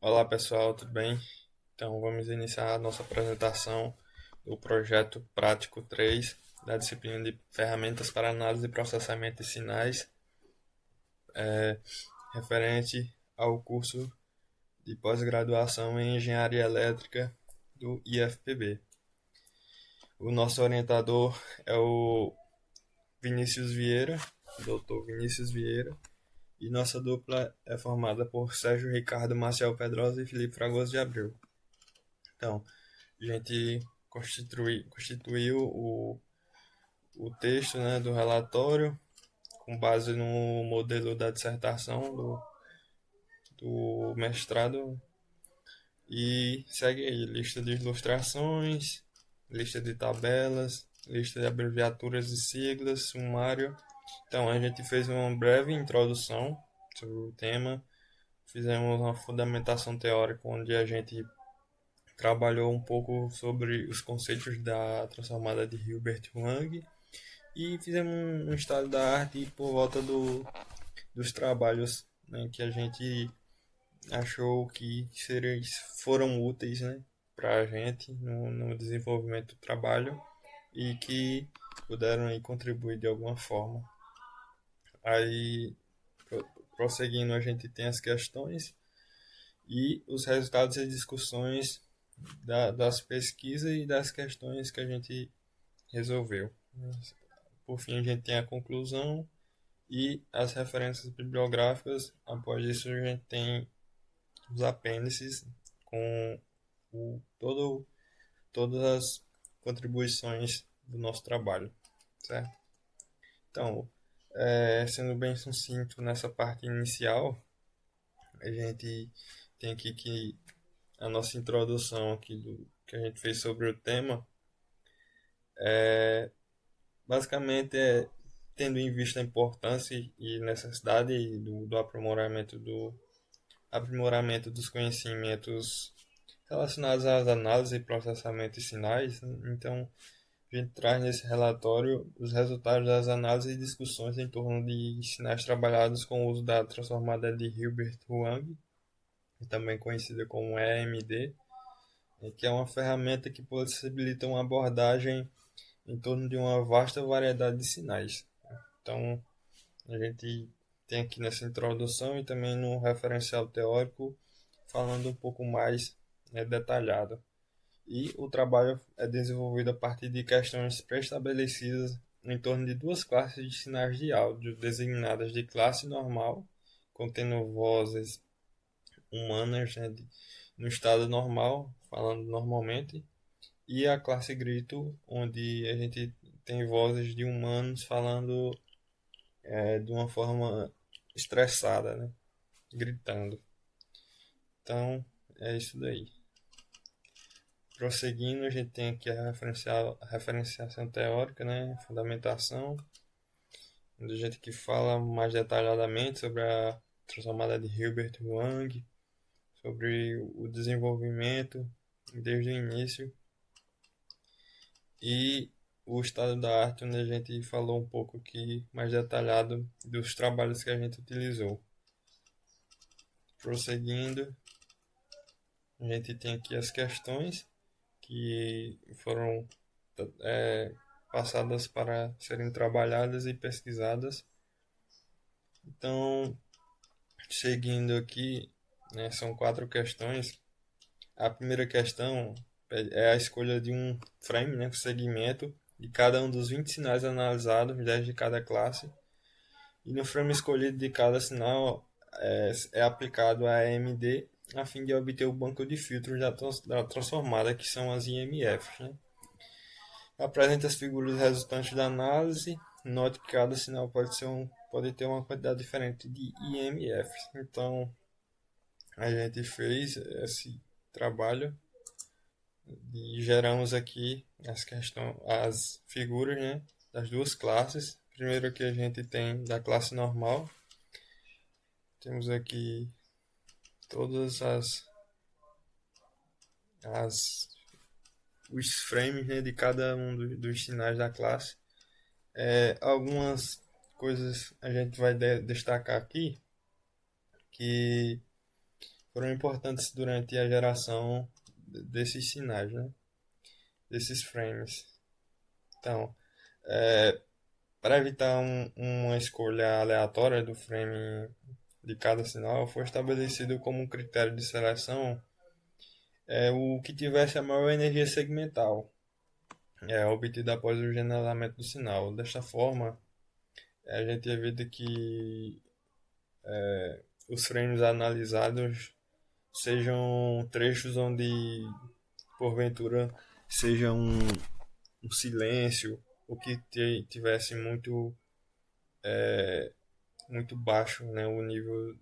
Olá pessoal, tudo bem? Então vamos iniciar a nossa apresentação do projeto Prático 3 da disciplina de Ferramentas para Análise e Processamento de Sinais, referente ao curso de pós-graduação em Engenharia Elétrica do IFPB. O nosso orientador é o Vinícius Vieira, Dr. Vinícius Vieira, e nossa dupla é formada por Sérgio Ricardo Maciel Pedrosa e Felipe Fragoso de Abreu. Então, a gente constituiu o texto, né, do relatório com base no modelo da dissertação do mestrado e segue aí lista de ilustrações, lista de tabelas, lista de abreviaturas e siglas, sumário. Então a gente fez uma breve introdução sobre o tema, fizemos uma fundamentação teórica onde a gente trabalhou um pouco sobre os conceitos da transformada de Hilbert-Wang e fizemos um estado da arte por volta dos trabalhos, né, que a gente achou que foram úteis, né, para a gente no desenvolvimento do trabalho e que puderam aí contribuir de alguma forma. Aí, prosseguindo, a gente tem as questões e os resultados e discussões das pesquisas e das questões que a gente resolveu. Por fim, a gente tem a conclusão e as referências bibliográficas. Após isso, a gente tem os apêndices com todo, todas as contribuições do nosso trabalho, certo? Então, sendo bem sucinto nessa parte inicial, a gente tem aqui que a nossa introdução aqui que a gente fez sobre o tema, basicamente é tendo em vista a importância e necessidade do aprimoramento dos conhecimentos relacionados às análises e processamento de sinais. Então, a gente traz nesse relatório os resultados das análises e discussões em torno de sinais trabalhados com o uso da transformada de Hilbert-Wang, também conhecida como EMD, que é uma ferramenta que possibilita uma abordagem em torno de uma vasta variedade de sinais. Então, a gente tem aqui nessa introdução e também no referencial teórico falando um pouco mais, né, detalhado. E o trabalho é desenvolvido a partir de questões pré-estabelecidas em torno de duas classes de sinais de áudio, designadas de classe normal, contendo vozes humanas, né, no estado normal, falando normalmente, e a classe grito, onde a gente tem vozes de humanos falando de uma forma estressada, né, gritando. Então, é isso daí. Prosseguindo, a gente tem aqui a referenciação teórica, né, fundamentação, onde a gente que fala mais detalhadamente sobre a transformada de Hilbert-Wang, sobre o desenvolvimento desde o início e o estado da arte, onde a gente falou um pouco aqui mais detalhado dos trabalhos que a gente utilizou. Prosseguindo, a gente tem aqui as questões que foram é, passadas para serem trabalhadas e pesquisadas. Então, seguindo aqui, né, são quatro questões. A primeira questão é a escolha de um frame, né, segmento de cada um dos 20 sinais analisados, 10 de cada classe. E no frame escolhido de cada sinal é aplicado a AMD a fim de obter o banco de filtros da transformada, que são as IMFs. Né? Apresenta as figuras resultantes da análise. Note que cada sinal pode ter uma quantidade diferente de IMFs. Então, a gente fez esse trabalho e geramos aqui as figuras, né, das duas classes. Primeiro que a gente tem da classe normal. Temos aqui todas as os frames, né, de cada um dos sinais da classe. Algumas coisas a gente vai destacar aqui, que foram importantes durante a geração desses sinais, né? Desses frames. Então, para evitar uma escolha aleatória do frame de cada sinal, foi estabelecido como um critério de seleção o que tivesse a maior energia segmental, obtida após o gerenciamento do sinal. Desta forma, a gente evita que os frames analisados sejam trechos onde, porventura, seja um silêncio ou que tivesse muito baixo, né, o nível,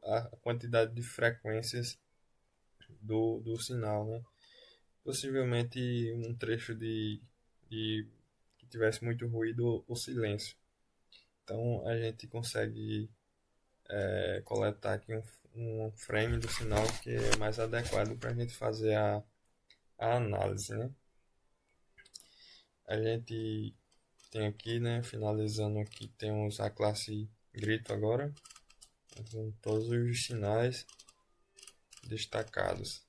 a quantidade de frequências do sinal, né? Possivelmente um trecho de que tivesse muito ruído ou silêncio. Então a gente consegue coletar aqui um frame do sinal que é mais adequado para a gente fazer a análise, né? A gente tem aqui, né, finalizando aqui, temos a classe grito agora, com todos os sinais destacados,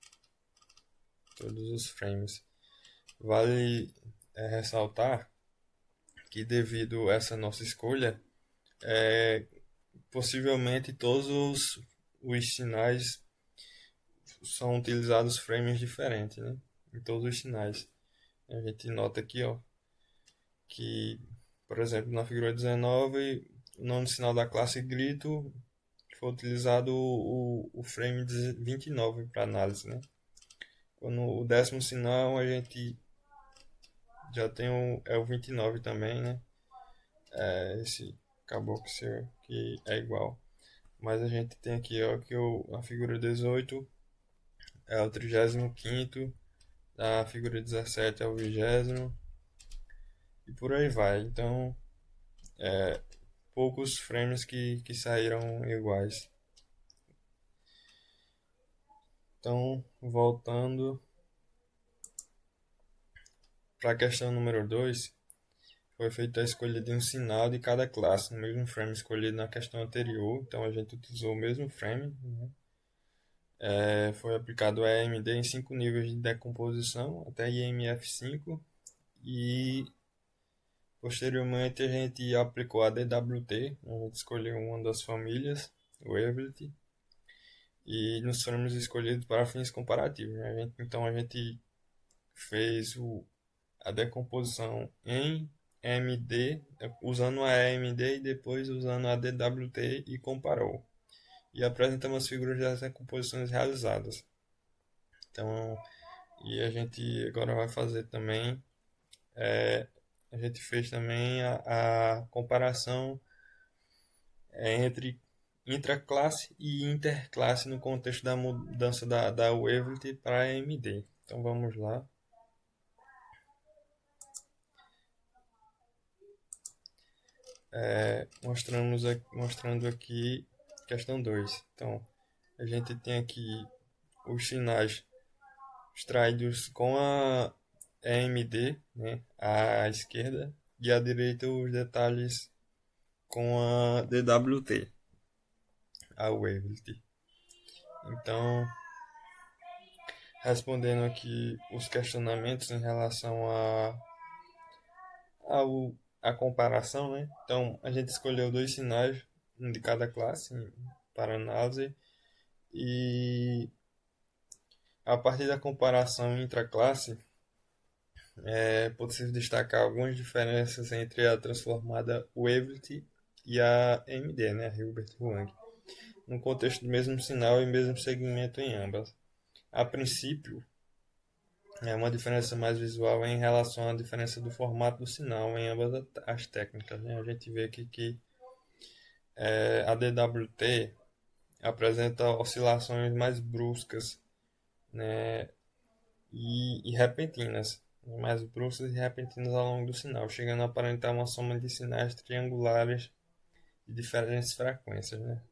todos os frames. Vale ressaltar que devido a essa nossa escolha, possivelmente todos os sinais são utilizados frames diferentes, né? Em todos os sinais. A gente nota aqui, ó, que, por exemplo, na figura 19, o nono sinal da classe grito foi utilizado o frame 29 para análise, né? Quando o décimo sinal a gente já tem o 29 também, né? Esse acabou que é igual. Mas a gente tem aqui, ó, que a figura 18 é o 35º, a figura 17 é o 20º e por aí vai. Então, poucos frames que saíram iguais. Então, voltando para a questão número 2, foi feita a escolha de um sinal de cada classe, no mesmo frame escolhido na questão anterior. Então, a gente utilizou o mesmo frame, né? Foi aplicado a EMD em 5 níveis de decomposição, até IMF5, e posteriormente a gente aplicou a DWT, a gente escolheu uma das famílias, o Wavelet, e nos frames escolhidos para fins comparativos, né? Então a gente fez a decomposição em AMD, usando a AMD e depois usando a DWT e comparou. E apresentamos as figuras das decomposições realizadas. Então, e a gente agora vai fazer também, a gente fez também a comparação entre intraclasse e interclasse no contexto da mudança da Wavelet para a AMD. Então vamos lá. Mostrando aqui questão 2. Então, a gente tem aqui os sinais extraídos com a AMD, né, à esquerda, e à direita os detalhes com a DWT, a Wavelet. Então, respondendo aqui os questionamentos em relação a comparação, né? Então, a gente escolheu 2 sinais, um de cada classe, para análise, e a partir da comparação intraclasse, é possível destacar algumas diferenças entre a transformada Wavelet e a AMD, né? Hilbert-Wang, no contexto do mesmo sinal e mesmo segmento em ambas. A princípio, uma diferença mais visual em relação à diferença do formato do sinal em ambas as técnicas, né? A gente vê aqui que a DWT apresenta oscilações mais bruscas, né? E repentinas, mais bruscas e repentinas ao longo do sinal, chegando a aparentar uma soma de sinais triangulares de diferentes frequências, né?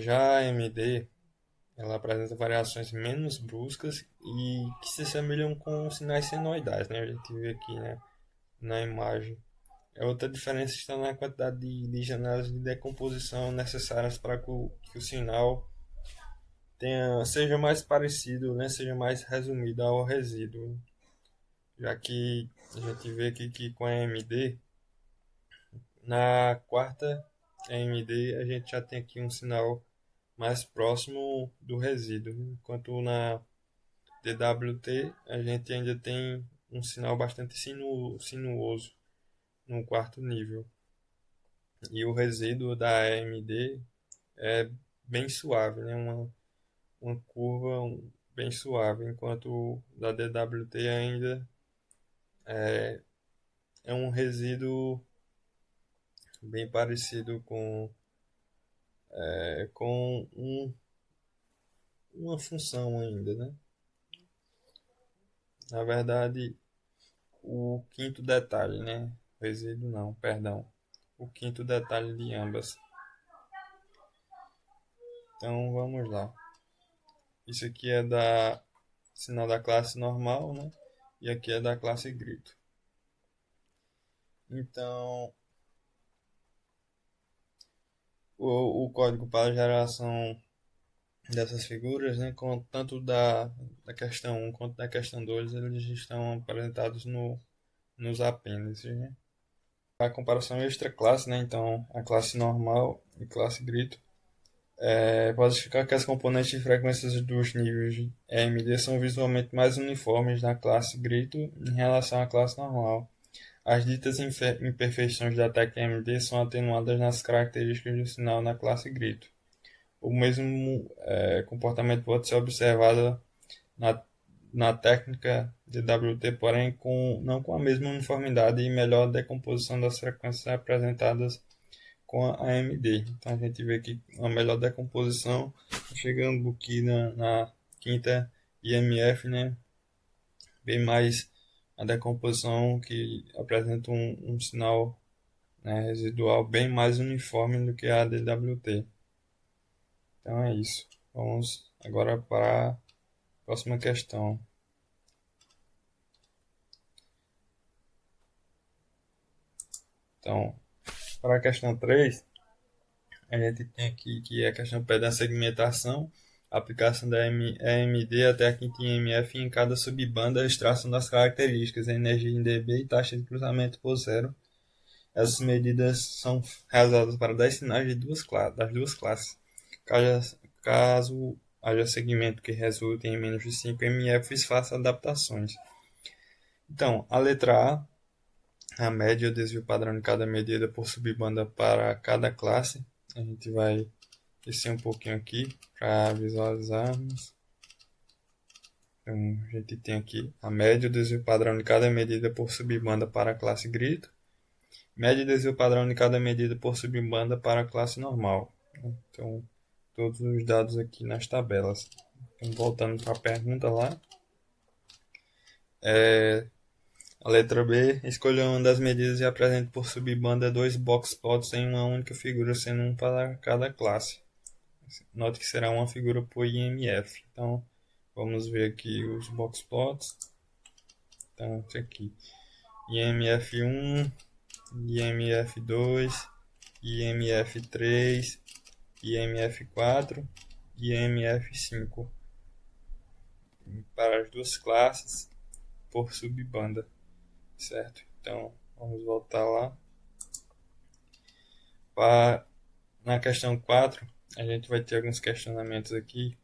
Já a AMD ela apresenta variações menos bruscas e que se assemelham com sinais senoidais, né? A gente vê aqui, né, na imagem A outra diferença está na quantidade de janelas de decomposição necessárias para que o sinal seja mais parecido, né, seja mais resumido ao resíduo. Já que a gente vê aqui que com a AMD, na quarta AMD, a gente já tem aqui um sinal mais próximo do resíduo, enquanto na DWT a gente ainda tem um sinal bastante sinuoso no quarto nível. E o resíduo da AMD é bem suave, né? Uma curva bem suave, enquanto o da DWT ainda é um resíduo bem parecido com uma função ainda, né? Na verdade, o quinto detalhe, né? Resíduo não, perdão. O quinto detalhe de ambas. Então vamos lá. Isso aqui é da sinal da classe normal, né? E aqui é da classe grito. Então, o código para geração dessas figuras, né, tanto da questão 1 quanto da questão 2, eles estão apresentados nos apêndices, né? A comparação extra classe, né, então a classe normal e classe grito, pode explicar que as componentes de frequências dos níveis EMD são visualmente mais uniformes na classe grito em relação à classe normal. As ditas imperfeições da tecla EMD são atenuadas nas características do sinal na classe grito. O mesmo comportamento pode ser observado na, na técnica de WT, porém não com a mesma uniformidade e melhor decomposição das frequências apresentadas com a AMD. Então a gente vê aqui uma melhor decomposição, chegando aqui na quinta IMF, né, bem mais a decomposição que apresenta um sinal, né, residual bem mais uniforme do que a DWT. Então é isso. Vamos agora para a próxima questão. Então, para a questão 3, a gente tem aqui que é a questão da segmentação, aplicação da AMD até a quinta IMF em cada subbanda, extração das características, energia em dB e taxa de cruzamento por zero. Essas medidas são realizadas para 10 sinais das duas classes. Caso haja segmento que resulte em menos de 5 MFs, faça adaptações. Então, a letra a média e o desvio padrão de cada medida por subbanda para cada classe. A gente vai descer um pouquinho aqui para visualizarmos. Então, a gente tem aqui a média e o desvio padrão de cada medida por subbanda para a classe grito. Média e desvio padrão de cada medida por subbanda para a classe normal. Então, todos os dados aqui nas tabelas. Então, voltando para a pergunta lá. A letra B, escolha uma das medidas e apresente por subbanda dois box plots em uma única figura, sendo um para cada classe. Note que será uma figura por IMF. Então, vamos ver aqui os box plots. Então, isso aqui. IMF1, IMF2, IMF3, IMF4 e IMF5 para as duas classes por subbanda, certo? Então, vamos voltar lá. Na questão 4, a gente vai ter alguns questionamentos aqui.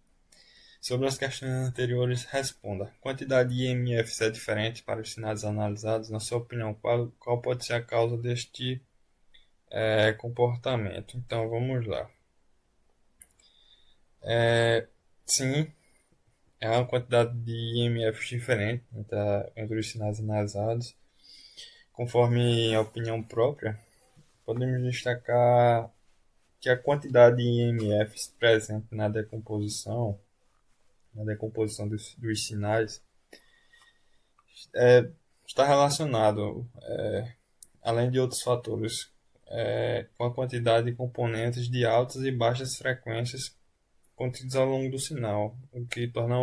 Sobre as questões anteriores, responda. Quantidade de IMFs é diferente para os sinais analisados? Na sua opinião, qual pode ser a causa deste comportamento? Então, vamos lá. Sim, é uma quantidade de IMFs diferente entre os sinais analisados. Conforme a opinião própria, podemos destacar que a quantidade de IMFs presente na decomposição dos sinais, está relacionado, além de outros fatores, com a quantidade de componentes de altas e baixas frequências contidos ao longo do sinal, o que torna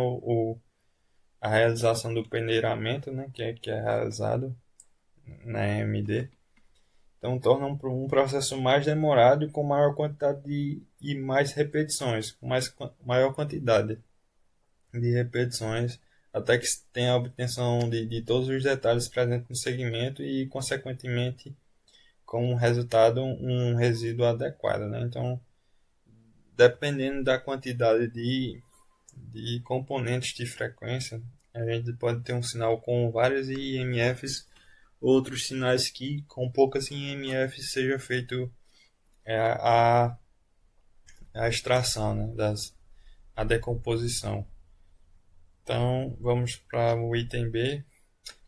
a realização do peneiramento, né, que é realizado na AMD, Então torna um processo mais demorado e com maior quantidade e mais repetições, com maior quantidade de repetições, até que se tenha a obtenção de todos os detalhes presentes no segmento e, consequentemente, como resultado, um resíduo adequado, né? Então, dependendo da quantidade de componentes de frequência, a gente pode ter um sinal com vários IMFs, outros sinais que com poucas IMFs seja feito a, a extração, né, a decomposição. Então, vamos para o item B.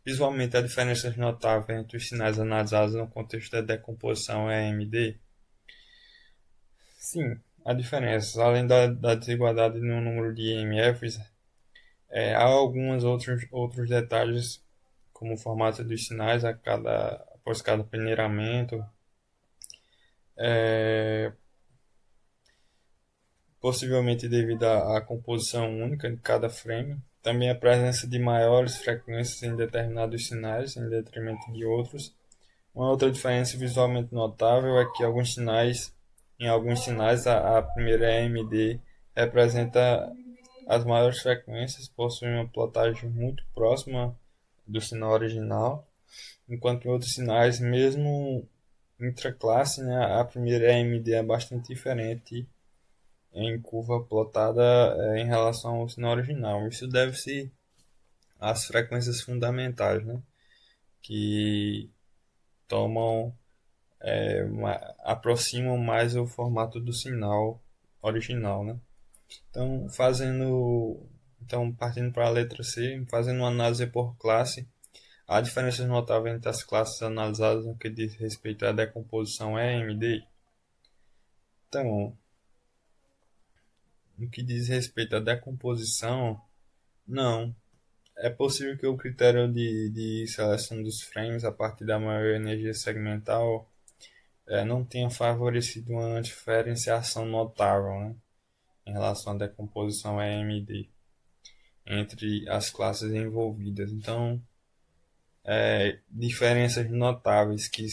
Visualmente, a diferença notável entre os sinais analisados no contexto da decomposição é AMD. Sim, a diferença, além da desigualdade no número de IMFs, há alguns outros detalhes, como o formato dos sinais após cada peneiramento, é, possivelmente devido à composição única de cada frame. Também a presença de maiores frequências em determinados sinais, em detrimento de outros. Uma outra diferença visualmente notável é que em alguns sinais, a primeira AMD representa as maiores frequências, possui uma plotagem muito próxima do sinal original, enquanto em outros sinais, mesmo intraclasse, né, a primeira AMD é bastante diferente em curva plotada em relação ao sinal original. Isso deve-se às frequências fundamentais, né, que tomam aproximam mais o formato do sinal original, né? Então, partindo para a letra C, fazendo uma análise por classe, há diferenças notáveis entre as classes analisadas no que diz respeito à decomposição EMD. Então, no que diz respeito à decomposição, não. É possível que o critério de seleção dos frames a partir da maior energia segmental não tenha favorecido uma diferenciação notável, né, em relação à decomposição EMD entre as classes envolvidas. Então, diferenças notáveis que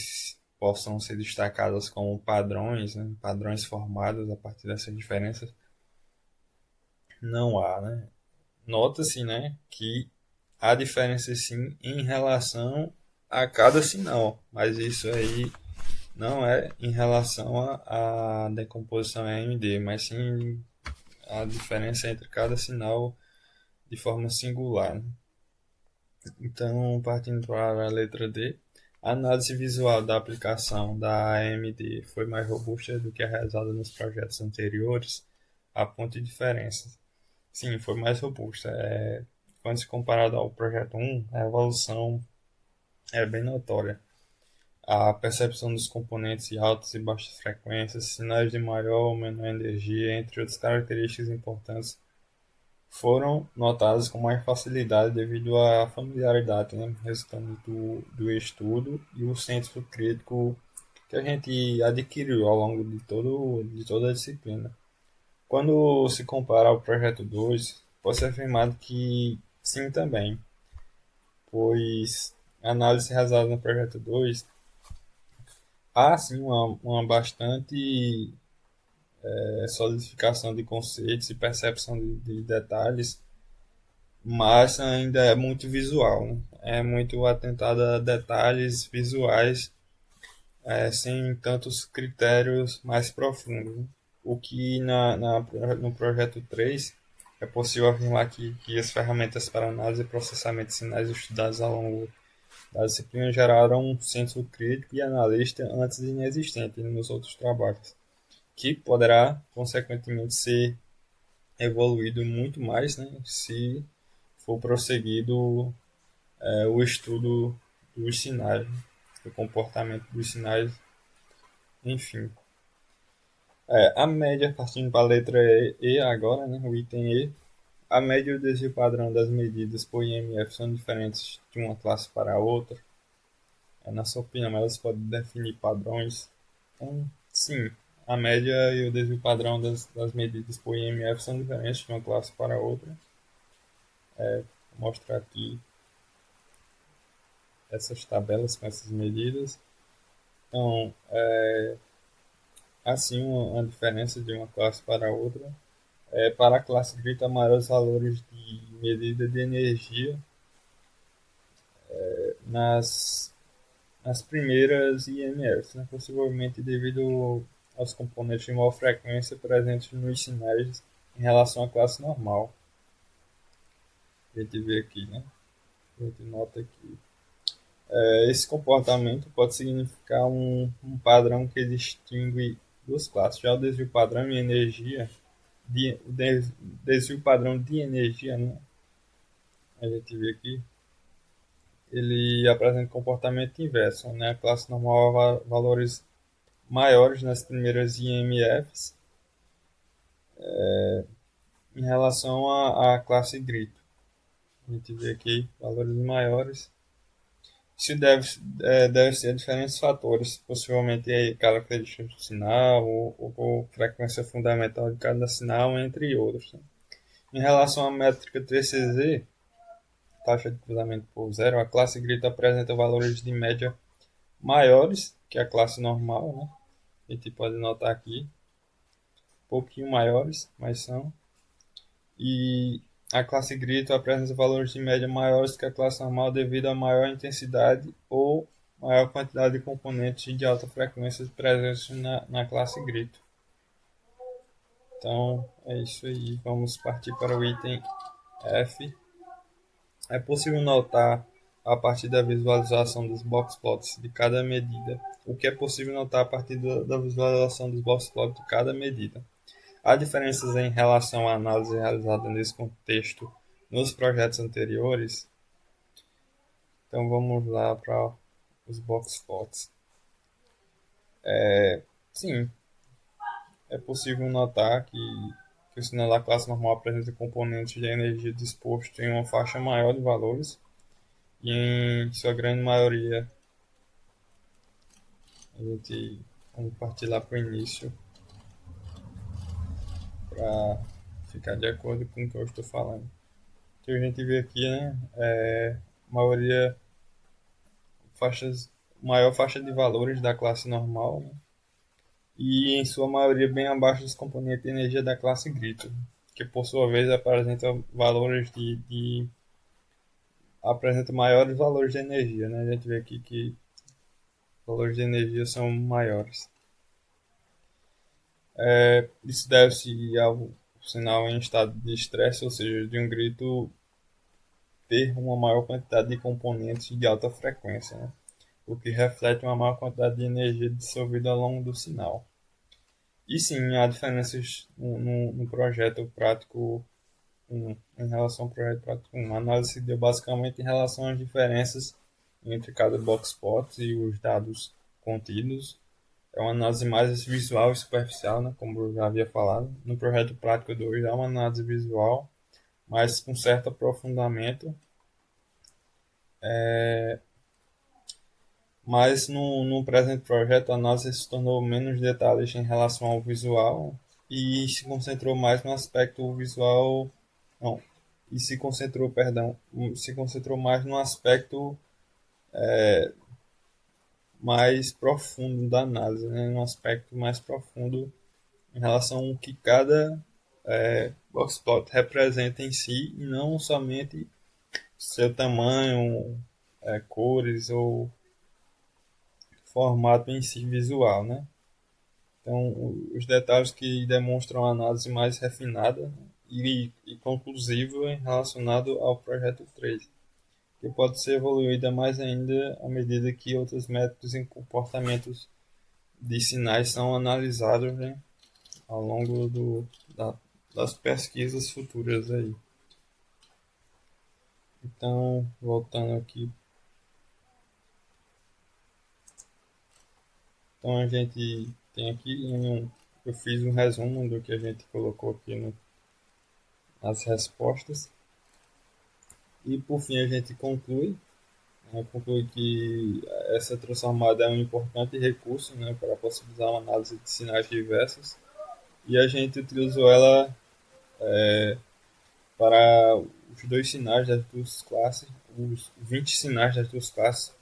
possam ser destacadas como padrões, né, padrões formados a partir dessas diferenças, não há, né? Nota-se, né, que há diferenças sim em relação a cada sinal, mas isso aí não é em relação à decomposição AMD, mas sim a diferença entre cada sinal de forma singular, né? Então, partindo para a letra D, a análise visual da aplicação da AMD foi mais robusta do que a realizada nos projetos anteriores, a ponto de diferenças. Sim, foi mais robusta. Quando se comparado ao projeto 1, a evolução é bem notória. A percepção dos componentes de altas e baixas frequências, sinais de maior ou menor energia, entre outras características importantes, foram notadas com mais facilidade devido à familiaridade, né, resultando do estudo e o senso crítico que a gente adquiriu ao longo de toda a disciplina. Quando se compara ao projeto 2, pode ser afirmado que sim também, pois a análise realizada no projeto 2 há sim uma bastante solidificação de conceitos e percepção de detalhes, mas ainda é muito visual, né? É muito atentado a detalhes visuais, sem tantos critérios mais profundos, né? O que no projeto 3 é possível afirmar que as ferramentas para análise e processamento de sinais estudadas ao longo da disciplina geraram um senso crítico e analista antes inexistente nos outros trabalhos, que poderá, consequentemente, ser evoluído muito mais, né, se for prosseguido o estudo dos sinais, do comportamento dos sinais, enfim. A média, partindo para a letra E agora, né, o item E, a média e o desvio padrão das medidas por IMF são diferentes de uma classe para a outra. Na sua opinião, elas podem definir padrões. Então, sim, a média e o desvio padrão das medidas por IMF são diferentes de uma classe para a outra. Vou mostrar aqui essas tabelas com essas medidas. Então, assim, uma diferença de uma classe para outra. Para a classe grita, maiores valores de medida de energia nas, nas primeiras IMFs, né? Possivelmente devido aos componentes de maior frequência presentes nos sinais em relação à classe normal. A gente vê aqui, né? A gente nota aqui. Esse comportamento pode significar um padrão que distingue duas classes. Já o desvio padrão em energia, desvio padrão de energia, né? A gente vê aqui, ele apresenta comportamento inverso, né? A classe normal valores maiores nas primeiras IMFs em relação à classe grito. A gente vê aqui valores maiores. Isso deve ser a diferentes fatores, possivelmente características do sinal ou frequência fundamental de cada sinal, entre outros, né? Em relação à métrica 3CZ, taxa de cruzamento por zero, a classe grito apresenta valores de média maiores que a classe normal, né? A gente pode notar aqui, um pouquinho maiores, mas são. E a classe grito apresenta valores de média maiores que a classe normal devido à maior intensidade ou maior quantidade de componentes de alta frequência presentes na classe grito. Então é isso aí, vamos partir para o item F. É possível notar a partir da visualização dos box plots de cada medida. O que é possível notar a partir da visualização dos box plots de cada medida? Há diferenças em relação à análise realizada nesse contexto nos projetos anteriores? Então vamos lá para os box plots. Sim, é possível notar que o sinal da classe normal apresenta componentes de energia disposto em uma faixa maior de valores e em sua grande maioria a gente vamos partir lá para o início para ficar de acordo com o que eu estou falando. O que a gente vê aqui, né, maioria faixas, maior faixa de valores da classe normal, né, e em sua maioria bem abaixo dos componentes de energia da classe grito, que por sua vez apresenta valores apresenta maiores valores de energia, né? A gente vê aqui que valores de energia são maiores. Isso deve-se ao sinal em estado de estresse, ou seja, de um grito ter uma maior quantidade de componentes de alta frequência, né? O que reflete uma maior quantidade de energia dissolvida ao longo do sinal. E sim, há diferenças no projeto prático 1, em relação ao projeto prático 1. A análise se deu basicamente em relação às diferenças entre cada box plot e os dados contidos. É uma análise mais visual e superficial, né, como eu já havia falado. No projeto prático 2 há uma análise visual, mas com certo aprofundamento. Mas no presente projeto a análise se tornou menos detalhista em relação ao visual e se concentrou mais no aspecto visual, não, e se concentrou, perdão, se concentrou mais no aspecto mais profundo da análise, né? No aspecto mais profundo em relação ao que cada boxplot representa em si e não somente seu tamanho, cores ou formato em si visual, né? Então, os detalhes que demonstram a análise mais refinada e conclusiva relacionado ao projeto 3, que pode ser evoluída mais ainda à medida que outros métodos e comportamentos de sinais são analisados, né, ao longo das pesquisas futuras aí. Então, voltando aqui, então a gente tem aqui eu fiz um resumo do que a gente colocou aqui nas respostas. E por fim a gente conclui que essa transformada é um importante recurso, né, para possibilitar uma análise de sinais diversos e a gente utilizou ela para os dois sinais das duas classes, os 20 sinais das duas classes,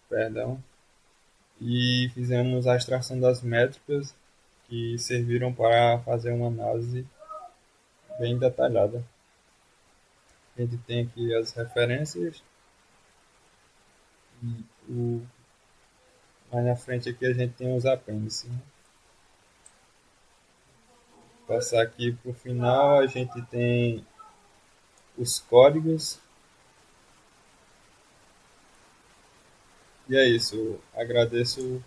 perdão, e fizemos a extração das métricas que serviram para fazer uma análise bem detalhada. A gente tem aqui as referências e mais na frente aqui a gente tem os apêndices, né? Passar aqui para o final, a gente tem os códigos. E é isso. Agradeço